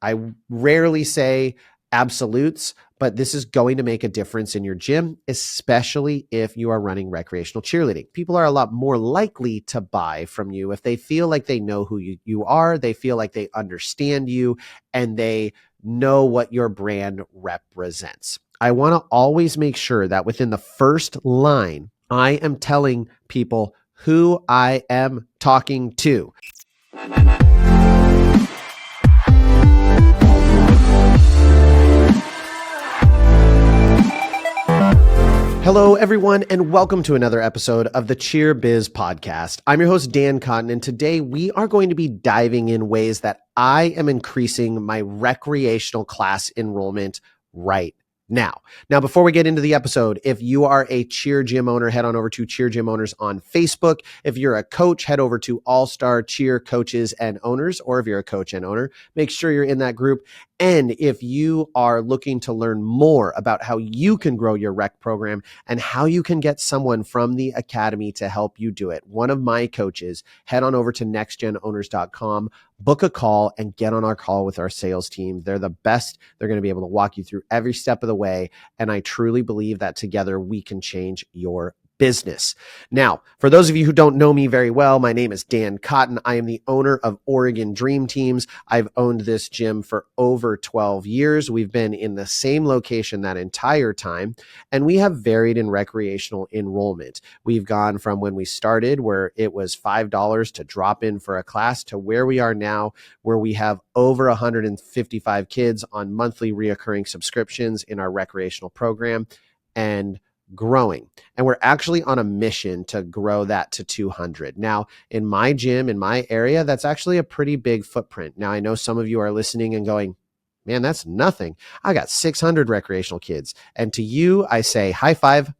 I rarely say absolutes, but this is going to make a difference in your gym, especially if you are running recreational cheerleading. People are a lot more likely to buy from you if they feel like they know who you are, they feel like they understand you, and they know what your brand represents. I want to always make sure that within the first line, I am telling people who I am talking to. Hello, everyone, and welcome to another episode of the Cheer Biz Podcast. I'm your host, Dan Cotton, and today we are going to be diving in ways that I am increasing my recreational class enrollment right now. Now, before we get into the episode, if you are a Cheer Gym owner, head on over to Cheer Gym Owners on Facebook. If you're a coach, head over to All Star Cheer Coaches and Owners, or if you're a coach and owner, make sure you're in that group. And if you are looking to learn more about how you can grow your rec program and how you can get someone from the academy to help you do it, one of my coaches, head on over to nextgenowners.com, book a call, and get on our call with our sales team. They're the best. They're going to be able to walk you through every step of the way. And I truly believe that together we can change your business. Now, for those of you who don't know me very well, my name is Dan Cotton. I am the owner of Oregon Dream Teams. I've owned this gym for over 12 years. We've been in the same location that entire time, and we have varied in recreational enrollment. We've gone from when we started, where it was $5 to drop in for a class, to where we are now, where we have over 155 kids on monthly reoccurring subscriptions in our recreational program and growing. And we're actually on a mission to grow that to 200. Now, in my gym, in my area, that's actually a pretty big footprint. Now, I know some of you are listening and going, man, that's nothing. I got 600 recreational kids. And to you, I say, high five.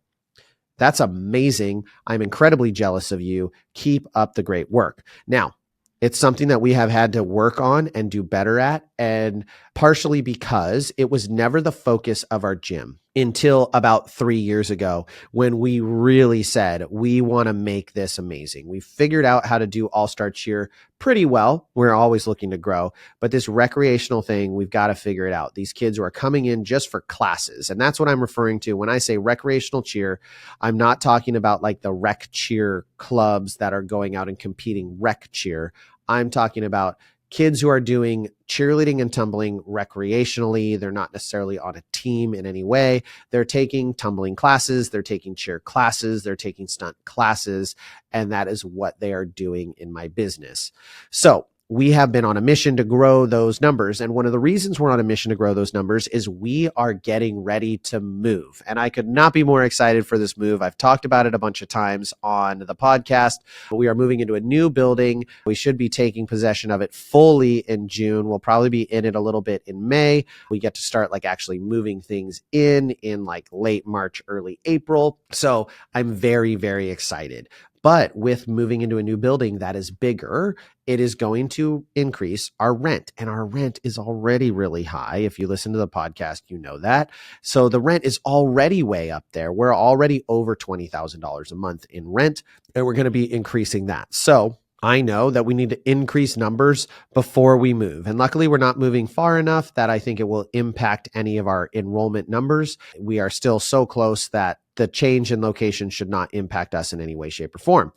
That's amazing. I'm incredibly jealous of you. Keep up the great work. Now, it's something that we have had to work on and do better at, and partially because it was never the focus of our gym until about 3 years ago, when we really said, we want to make this amazing. We figured out how to do all-star cheer pretty well. We're always looking to grow, but this recreational thing, we've got to figure it out. These kids who are coming in just for classes, and that's what I'm referring to when I say recreational cheer. I'm not talking about like the rec cheer clubs that are going out and competing rec cheer. I'm talking about kids who are doing cheerleading and tumbling recreationally. They're not necessarily on a team in any way. They're taking tumbling classes, they're taking cheer classes, they're taking stunt classes, and that is what they are doing in my business. So we have been on a mission to grow those numbers. And one of the reasons we're on a mission to grow those numbers is we are getting ready to move. And I could not be more excited for this move. I've talked about it a bunch of times on the podcast. We are moving into a new building. We should be taking possession of it fully in June. We'll probably be in it a little bit in May. We get to start like actually moving things in like late March, early April. So I'm very, very excited. But with moving into a new building that is bigger, it is going to increase our rent. And our rent is already really high. If you listen to the podcast, you know that. So the rent is already way up there. We're already over $20,000 a month in rent, and we're going to be increasing that. So I know that we need to increase numbers before we move. And luckily, we're not moving far enough that I think it will impact any of our enrollment numbers. We are still so close that the change in location should not impact us in any way, shape, or form.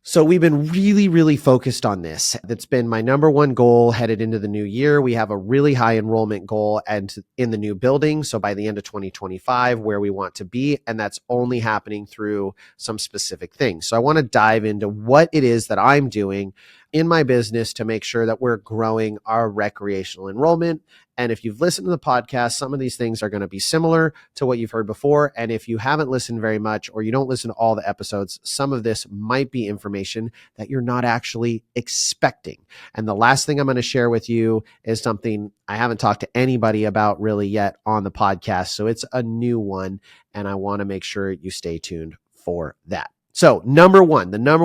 So we've been really, really focused on this. That's been my number one goal headed into the new year. We have a really high enrollment goal and in the new building. So by the end of 2025, where we want to be, and that's only happening through some specific things. So I want to dive into what it is that I'm doing in my business to make sure that we're growing our recreational enrollment. And if you've listened to the podcast, some of these things are going to be similar to what you've heard before. And if you haven't listened very much, or you don't listen to all the episodes, some of this might be information that you're not actually expecting. And the last thing I'm going to share with you is something I haven't talked to anybody about really yet on the podcast. So it's a new one, and I want to make sure you stay tuned for that. So the number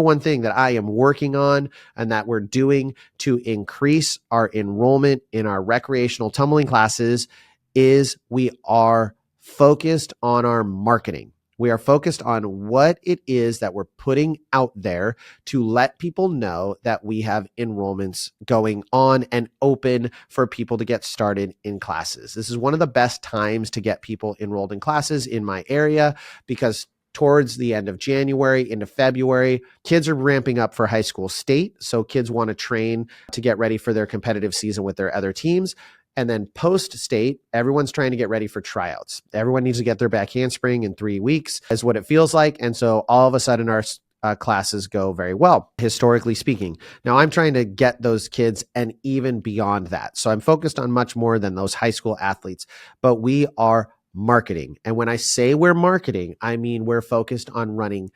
one thing that I am working on and that we're doing to increase our enrollment in our recreational tumbling classes is we are focused on our marketing. We are focused on what it is that we're putting out there to let people know that we have enrollments going on and open for people to get started in classes. This is one of the best times to get people enrolled in classes in my area because towards the end of January into February, kids are ramping up for high school state. So kids want to train to get ready for their competitive season with their other teams. And then post state, everyone's trying to get ready for tryouts. Everyone needs to get their back handspring in 3 weeks, is what it feels like. And so all of a sudden, our classes go very well, historically speaking. Now, I'm trying to get those kids and even beyond that. So I'm focused on much more than those high school athletes, but we are marketing. And when I say we're marketing, I mean we're focused on running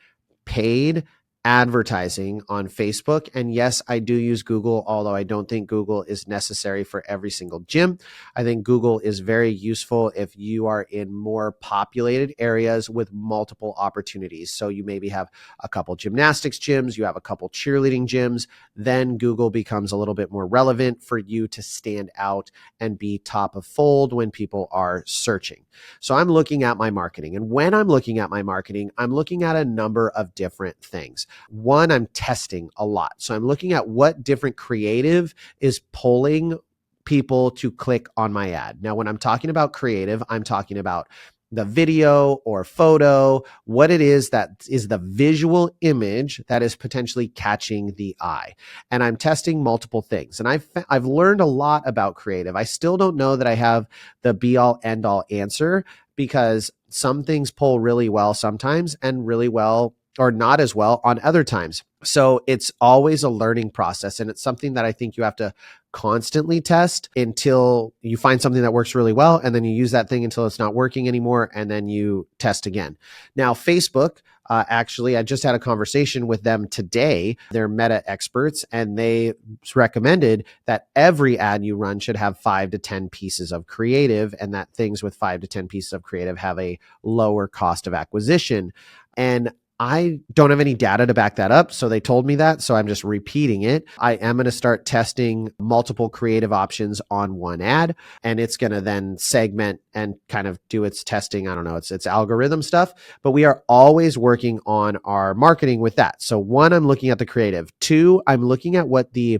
paid advertising on Facebook. And yes, I do use Google, although I don't think Google is necessary for every single gym. I think Google is very useful if you are in more populated areas with multiple opportunities. So you maybe have a couple gymnastics gyms, you have a couple cheerleading gyms, then Google becomes a little bit more relevant for you to stand out and be top of fold when people are searching. So I'm looking at my marketing. And when I'm looking at my marketing, I'm looking at a number of different things. One, I'm testing a lot. So I'm looking at what different creative is pulling people to click on my ad. Now, when I'm talking about creative, I'm talking about the video or photo, what it is that is the visual image that is potentially catching the eye. And I'm testing multiple things. And I've learned a lot about creative. I still don't know that I have the be all end all answer because some things pull really well sometimes and really well or not as well on other times. So it's always a learning process. And it's something that I think you have to constantly test until you find something that works really well. And then you use that thing until it's not working anymore. And then you test again. Now, Facebook, actually, I just had a conversation with them today. They're meta experts, and they recommended that every ad you run should have 5 to 10 pieces of creative, and that things with 5 to 10 pieces of creative have a lower cost of acquisition. And I don't have any data to back that up. So they told me that. So I'm just repeating it. I am going to start testing multiple creative options on one ad, and it's going to then segment and kind of do its testing. I don't know, it's algorithm stuff, but we are always working on our marketing with that. So one, I'm looking at the creative. Two, I'm looking at what the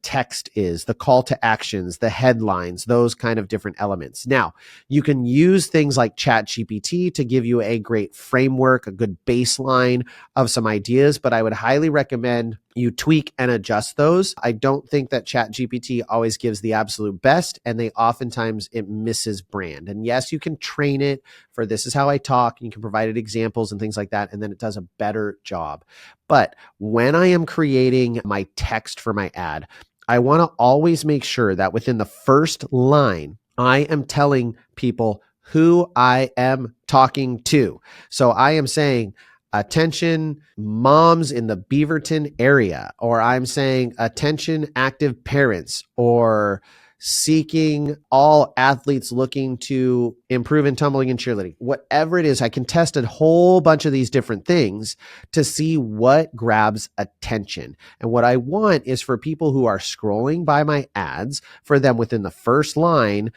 text is, the call to actions, the headlines, those kind of different elements. Now, you can use things like ChatGPT to give you a great framework, a good baseline of some ideas, but I would highly recommend you tweak and adjust those. I don't think that ChatGPT always gives the absolute best, and oftentimes it misses brand. And yes, you can train it for this is how I talk, and you can provide it examples and things like that, and then it does a better job. But when I am creating my text for my ad, I want to always make sure that within the first line, I am telling people who I am talking to. So I am saying, attention moms in the Beaverton area, or I'm saying attention active parents, or seeking all athletes looking to improve in tumbling and cheerleading. Whatever it is, I can test a whole bunch of these different things to see what grabs attention. And what I want is for people who are scrolling by my ads, for them within the first line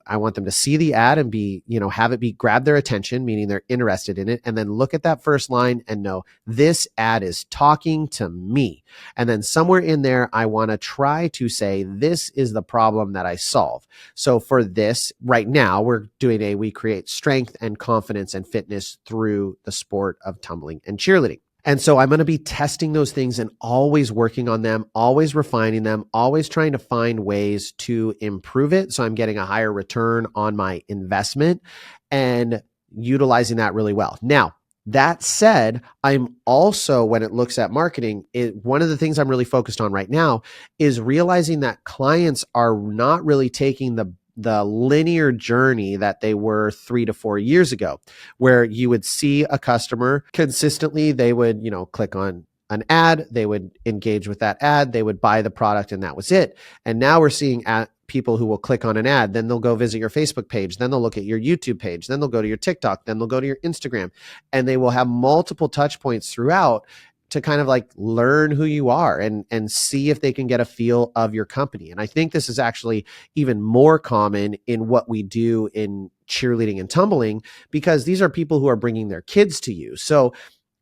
I want them to see the ad and have it grab their attention, meaning they're interested in it. And then look at that first line and know this ad is talking to me. And then somewhere in there, I want to try to say, this is the problem that I solve. So for this right now, we create strength and confidence and fitness through the sport of tumbling and cheerleading. And so I'm going to be testing those things and always working on them, always refining them, always trying to find ways to improve it. So I'm getting a higher return on my investment and utilizing that really well. Now, that said, I'm also, when it looks at marketing, one of the things I'm really focused on right now is realizing that clients are not really taking the linear journey that they were 3 to 4 years ago, where you would see a customer consistently, they would, click on an ad, they would engage with that ad, they would buy the product, and that was it. And now we're seeing people who will click on an ad, then they'll go visit your Facebook page, then they'll look at your YouTube page, then they'll go to your TikTok, then they'll go to your Instagram, and they will have multiple touch points throughout to kind of like learn who you are and see if they can get a feel of your company. And I think this is actually even more common in what we do in cheerleading and tumbling, because these are people who are bringing their kids to you. So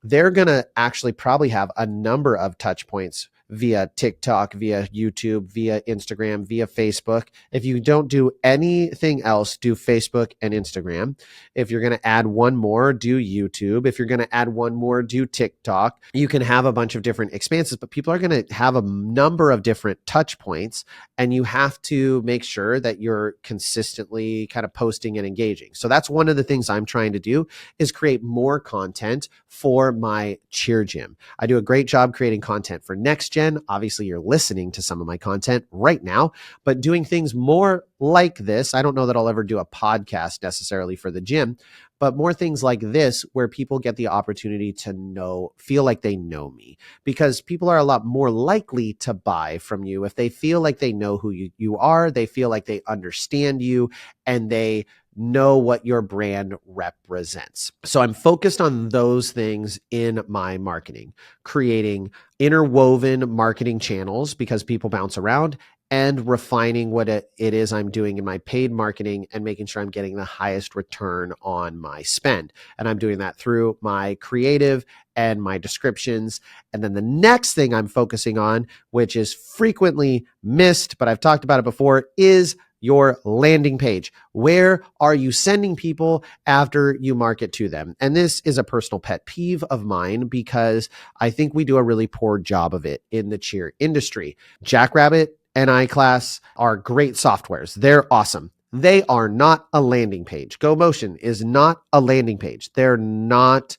they're going to actually probably have a number of touch points via TikTok, via YouTube, via Instagram, via Facebook. If you don't do anything else, do Facebook and Instagram. If you're going to add one more, do YouTube. If you're going to add one more, do TikTok. You can have a bunch of different expanses, but people are going to have a number of different touch points, and you have to make sure that you're consistently kind of posting and engaging. So that's one of the things I'm trying to do, is create more content for my cheer gym. I do a great job creating content for Next Gen. Obviously, you're listening to some of my content right now, but doing things more like this. I don't know that I'll ever do a podcast necessarily for the gym, but more things like this where people get the opportunity to feel like they know me, because people are a lot more likely to buy from you if they feel like they know who you are, they feel like they understand you, and they know what your brand represents. So I'm focused on those things in my marketing, creating interwoven marketing channels because people bounce around, and refining what it is I'm doing in my paid marketing and making sure I'm getting the highest return on my spend. And I'm doing that through my creative and my descriptions. And then the next thing I'm focusing on, which is frequently missed, but I've talked about it before, is your landing page. Where are you sending people after you market to them? And this is a personal pet peeve of mine, because I think we do a really poor job of it in the cheer industry. Jackrabbit and iClass are great softwares. They're awesome. They are not a landing page. GoMotion is not a landing page. They're not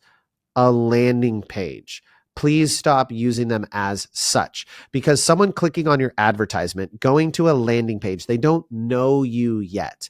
a landing page. Please stop using them as such, because someone clicking on your advertisement, going to a landing page, they don't know you yet,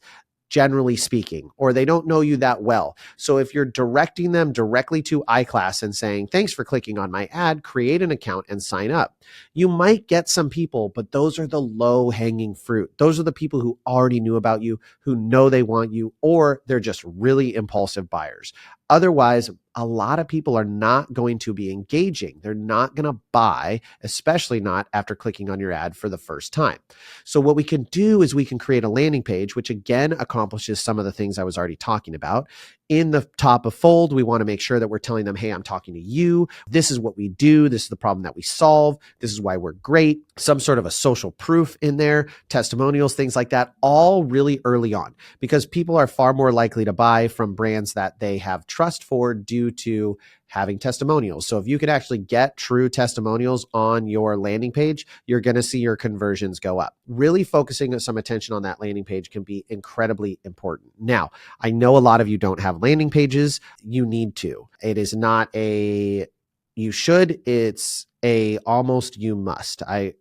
generally speaking, or they don't know you that well. So if you're directing them directly to iClass and saying, thanks for clicking on my ad, create an account and sign up, you might get some people, but those are the low hanging fruit. Those are the people who already knew about you, who know they want you, or they're just really impulsive buyers. Otherwise, a lot of people are not going to be engaging. They're not going to buy, especially not after clicking on your ad for the first time. So what we can do is we can create a landing page, which again accomplishes some of the things I was already talking about. In the top of fold, we want to make sure that we're telling them, hey, I'm talking to you. This is what we do. This is the problem that we solve. This is why we're great. Some sort of a social proof in there, testimonials, things like that, all really early on, because people are far more likely to buy from brands that they have trust for due to having testimonials. So if you can actually get true testimonials on your landing page, you're going to see your conversions go up. Really focusing some attention on that landing page can be incredibly important. Now, I know a lot of you don't have landing pages. You need to. It is not a you should, it's a almost you must. I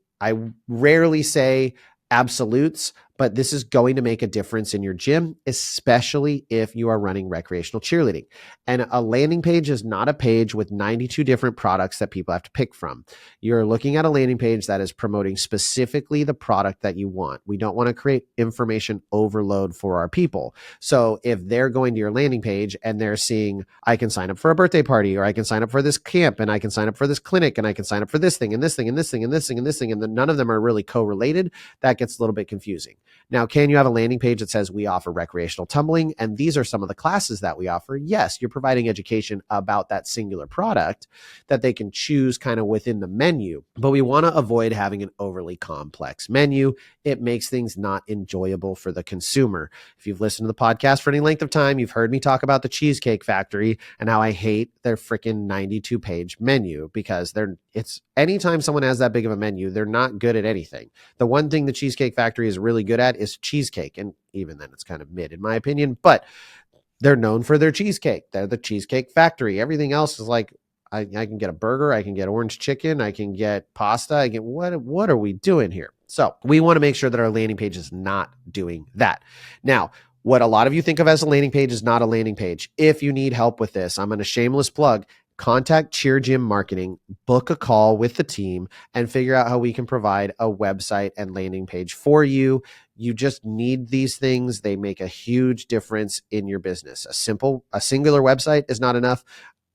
rarely say absolutes, but this is going to make a difference in your gym, especially if you are running recreational cheerleading. And a landing page is not a page with 92 different products that people have to pick from. You're looking at a landing page that is promoting specifically the product that you want. We don't want to create information overload for our people. So if they're going to your landing page and they're seeing, I can sign up for a birthday party, or I can sign up for this camp, and I can sign up for this clinic, and I can sign up for this thing and this thing and this thing and this thing and this thing, and then none of them are really correlated, that gets a little bit confusing. Now, can you have a landing page that says we offer recreational tumbling, and these are some of the classes that we offer? Yes, you're providing education about that singular product that they can choose kind of within the menu, but we want to avoid having an overly complex menu. It makes things not enjoyable for the consumer. If you've listened to the podcast for any length of time, you've heard me talk about the Cheesecake Factory and how I hate their freaking 92-page menu, because it's anytime someone has that big of a menu, they're not good at anything. The one thing the Cheesecake Factory is really good at is cheesecake. And even then it's kind of mid in my opinion, but they're known for their cheesecake. They're the Cheesecake Factory. Everything else is like, I can get a burger, I can get orange chicken, I can get pasta, I get what are we doing here? So we want to make sure that our landing page is not doing that. Now, what a lot of you think of as a landing page is not a landing page. If you need help with this, I'm going to shameless plug. Contact Cheer Gym Marketing, book a call with the team, and figure out how we can provide a website and landing page for you. You just need these things. They make a huge difference in your business. A singular website is not enough.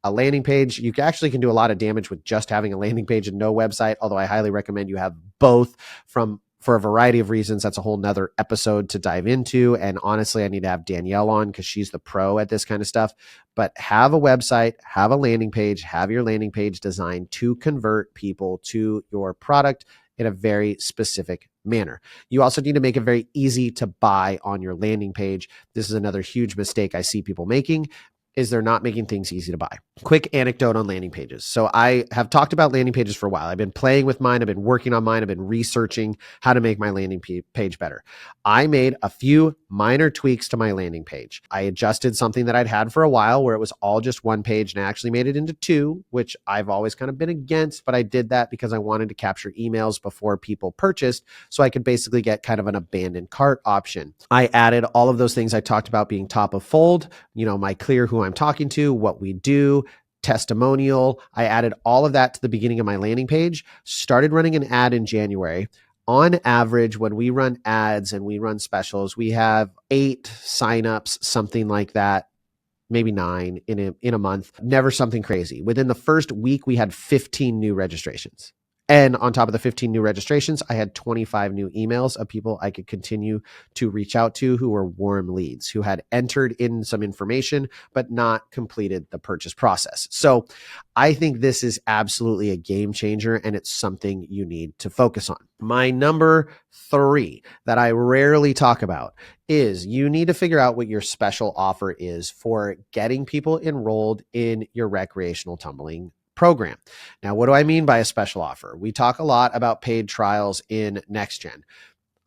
a landing page. You actually can do a lot of damage with just having a landing page and no website, although I highly recommend you have both for a variety of reasons. That's a whole nother episode to dive into. And honestly, I need to have Danielle on because she's the pro at this kind of stuff. But have a website, have a landing page, have your landing page designed to convert people to your product in a very specific manner. You also need to make it very easy to buy on your landing page. This is another huge mistake I see people making, is they're not making things easy to buy. Quick anecdote on landing pages. So I have talked about landing pages for a while. I've been playing with mine. I've been working on mine. I've been researching how to make my landing page better. I made a few minor tweaks to my landing page. I adjusted something that I'd had for a while where it was all just one page, and I actually made it into two, which I've always kind of been against, but I did that because I wanted to capture emails before people purchased so I could basically get kind of an abandoned cart option. I added all of those things I talked about being top of fold, my clear who I'm talking to, what we do, testimonial. I added all of that to the beginning of my landing page, started running an ad in January. On average, when we run ads and we run specials, we have 8 signups, something like that, maybe 9 in a month, never something crazy. Within the first week, we had 15 new registrations. And on top of the 15 new registrations, I had 25 new emails of people I could continue to reach out to who were warm leads, who had entered in some information, but not completed the purchase process. So I think this is absolutely a game changer, and it's something you need to focus on. My number 3 that I rarely talk about is you need to figure out what your special offer is for getting people enrolled in your recreational tumbling program. Now, what do I mean by a special offer? We talk a lot about paid trials in NextGen.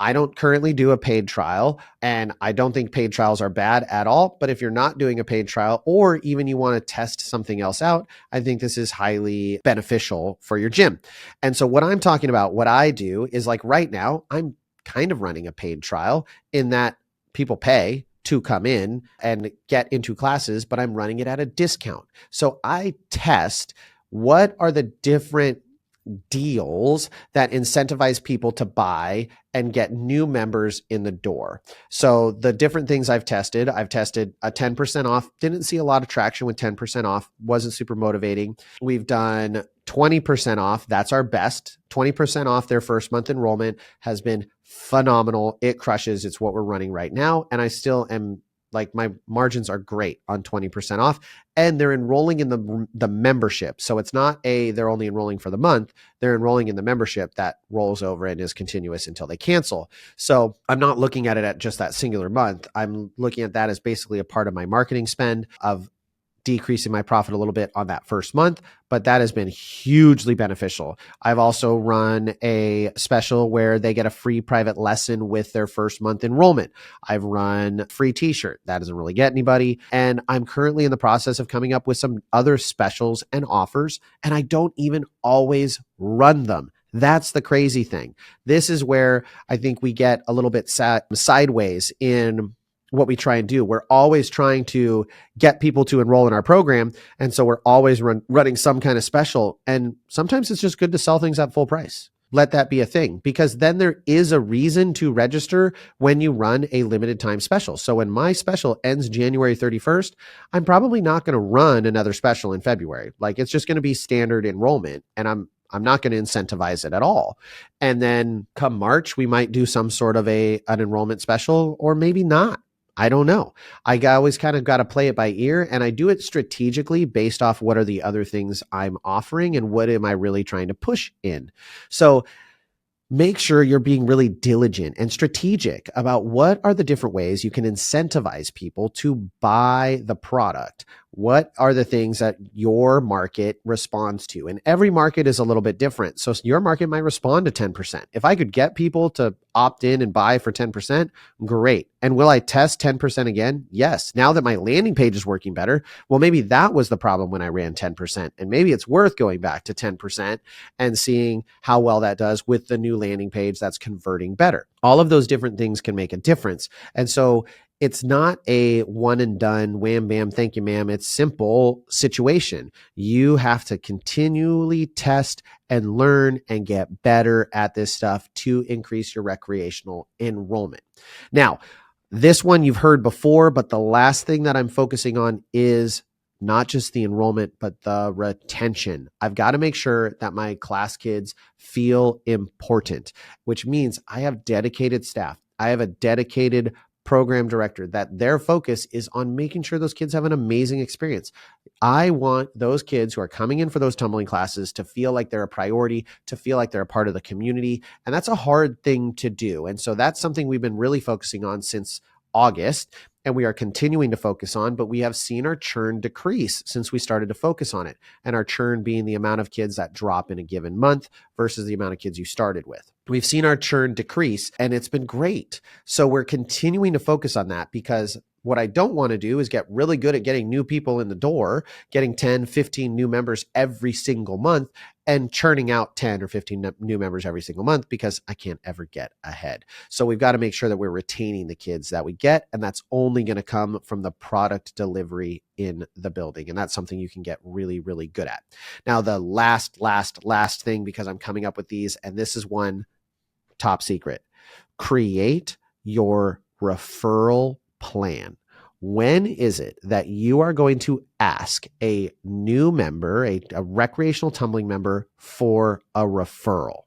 I don't currently do a paid trial, and I don't think paid trials are bad at all. But if you're not doing a paid trial, or even you want to test something else out, I think this is highly beneficial for your gym. And so what I'm talking about, what I do is, like right now, I'm kind of running a paid trial in that people pay to come in and get into classes, but I'm running it at a discount. So I test what are the different deals that incentivize people to buy and get new members in the door. So the different things I've tested a 10% off, didn't see a lot of traction with 10% off, wasn't super motivating. We've done 20% off. That's our best. 20% off their first month enrollment has been phenomenal. It crushes. It's what we're running right now. And I still am like, my margins are great on 20% off, and they're enrolling in the membership. So it's not they're only enrolling for the month. They're enrolling in the membership that rolls over and is continuous until they cancel. So I'm not looking at it at just that singular month. I'm looking at that as basically a part of my marketing spend of decreasing my profit a little bit on that first month, but that has been hugely beneficial. I've also run a special where they get a free private lesson with their first month enrollment. I've run free t-shirt. That doesn't really get anybody. And I'm currently in the process of coming up with some other specials and offers, and I don't even always run them. That's the crazy thing. This is where I think we get a little bit sideways in what we try and do. We're always trying to get people to enroll in our program. And so we're always running some kind of special. And sometimes it's just good to sell things at full price. Let that be a thing, because then there is a reason to register when you run a limited time special. So when my special ends January 31st, I'm probably not going to run another special in February. Like, it's just going to be standard enrollment, and I'm not going to incentivize it at all. And then come March, we might do some sort of an enrollment special, or maybe not. I don't know. I always kind of got to play it by ear, and I do it strategically based off what are the other things I'm offering and what am I really trying to push in. So make sure you're being really diligent and strategic about what are the different ways you can incentivize people to buy the product. What are the things that your market responds to? And every market is a little bit different. So your market might respond to 10%. If I could get people to opt in and buy for 10%, great. And will I test 10% again? Yes. Now that my landing page is working better, well, maybe that was the problem when I ran 10%. And maybe it's worth going back to 10% and seeing how well that does with the new landing page that's converting better. All of those different things can make a difference. And so it's not a one and done, wham, bam, thank you, ma'am. It's simple situation. You have to continually test and learn and get better at this stuff to increase your recreational enrollment. Now, this one you've heard before, but the last thing that I'm focusing on is not just the enrollment, but the retention. I've got to make sure that my class kids feel important, which means I have dedicated staff. I have a dedicated program director that their focus is on making sure those kids have an amazing experience. I want those kids who are coming in for those tumbling classes to feel like they're a priority, to feel like they're a part of the community. And that's a hard thing to do. And so that's something we've been really focusing on since August, and we are continuing to focus on, but we have seen our churn decrease since we started to focus on it. And our churn being the amount of kids that drop in a given month versus the amount of kids you started with. We've seen our churn decrease, and it's been great. So we're continuing to focus on that, because what I don't want to do is get really good at getting new people in the door, getting 10, 15 new members every single month, and churning out 10 or 15 new members every single month, because I can't ever get ahead. So we've got to make sure that we're retaining the kids that we get, and that's only going to come from the product delivery in the building. And that's something you can get really, really good at. Now, the last thing, because I'm coming up with these, and this is one top secret: create your referral plan. When is it that you are going to ask a new member, a recreational tumbling member, for a referral?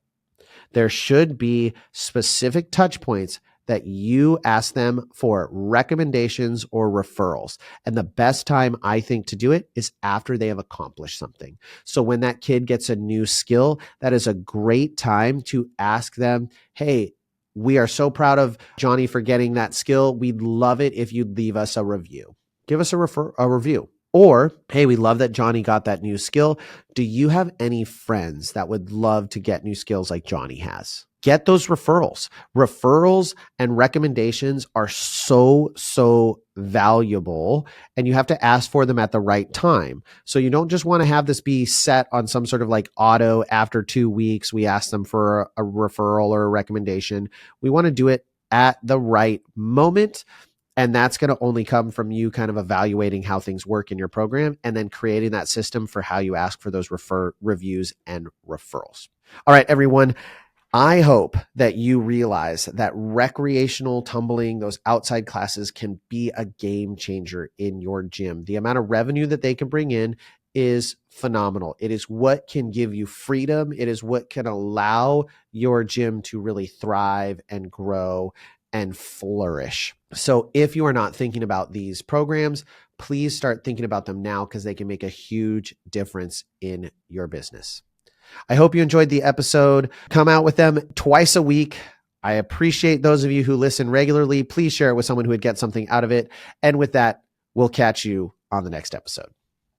There should be specific touch points that you ask them for recommendations or referrals. And the best time, I think, to do it is after they have accomplished something. So when that kid gets a new skill, that is a great time to ask them, hey, we are so proud of Johnny for getting that skill. We'd love it if you'd leave us a review. Give us a review. Or, hey, we love that Johnny got that new skill. Do you have any friends that would love to get new skills like Johnny has? Get those referrals. Referrals and recommendations are so valuable, and you have to ask for them at the right time. So you don't just want to have this be set on some sort of like auto after 2 weeks. We ask them for a referral or a recommendation. We want to do it at the right moment. And that's going to only come from you kind of evaluating how things work in your program and then creating that system for how you ask for those reviews and referrals. All right, everyone. I hope that you realize that recreational tumbling, those outside classes, can be a game changer in your gym. The amount of revenue that they can bring in is phenomenal. It is what can give you freedom. It is what can allow your gym to really thrive and grow and flourish. So if you are not thinking about these programs, please start thinking about them now, because they can make a huge difference in your business. I hope you enjoyed the episode. Come out with them twice a week. I appreciate those of you who listen regularly. Please share it with someone who would get something out of it. And with that, we'll catch you on the next episode.